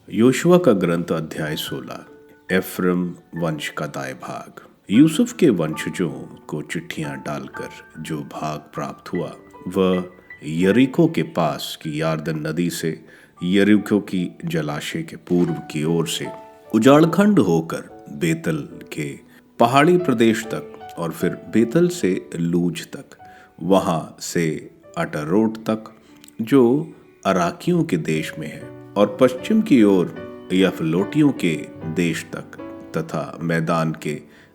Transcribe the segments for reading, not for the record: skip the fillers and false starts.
Yoshua का ग्रंथ अध्याय 16। एफ्रम वंश का दाएं भाग। यूसुफ के वंशजों को चिट्ठियां डालकर जो भाग प्राप्त हुआ वह यरीको के पास की यारदन नदी से यरीको की जलाशय के पूर्व की ओर से उजाड़खंड होकर बेतल के पहाड़ी प्रदेश तक और फिर बेतल से लूज तक, वहां से अटारोट तक जो अराकियों के देश में है, और पश्चिम की ओर यफलोटियों के देश तक तथा मैदान के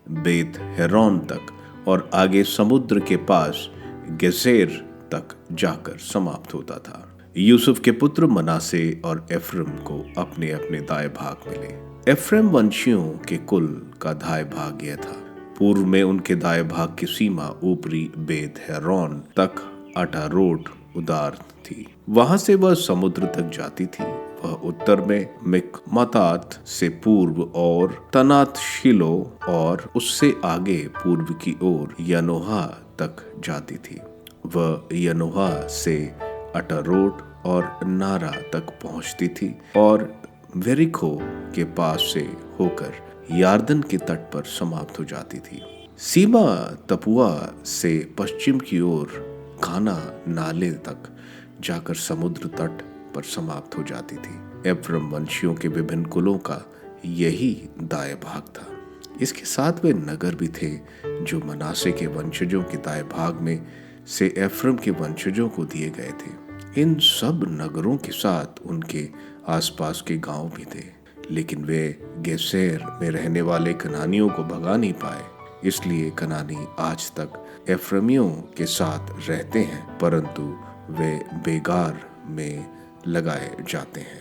बेत हेरोन तक और आगे समुद्र के पास गेसेर तक जाकर समाप्त होता था। यूसुफ के पुत्र मनासे और एफ्रम को अपने अपने दाएं भाग मिले। एफ्रम वंशियों के कुल का दाएं भाग यह था। पूर्व में उनके दाएं भाग की सीमा ऊपरी बेत हेरोन तक अटारोट उदार थी, वहां से वह समुद्र तक जाती थी। वह उत्तर में मिकमतात से पूर्व और तनात शिलो और उससे आगे पूर्व की ओर यनोहा तक जाती थी। वह यनोहा से अटारोट और नारा तक पहुंचती थी और वेरिको के पास से होकर यार्दन के तट पर समाप्त हो जाती थी। सीमा तपुआ से पश्चिम की ओर खाना नाले तक जाकर समुद्र तट पर समाप्त हो जाती थी। एफ्रम वंशियों के विभिन्न कुलों का यही दाएं भाग था। इसके साथ वे नगर भी थे जो मनासे के वंशजों के दाएं भाग में से एफ्रम के वंशजों को दिए गए थे। इन सब नगरों के साथ उनके आसपास के गांव भी थे, लेकिन वे गेसेर में रहने वाले कनानियों को भगा नहीं पाए। इसलिए कनानी आज तक एफ्रमियों के साथ रहते हैं, परंतु वे बेगार में लगाए जाते हैं।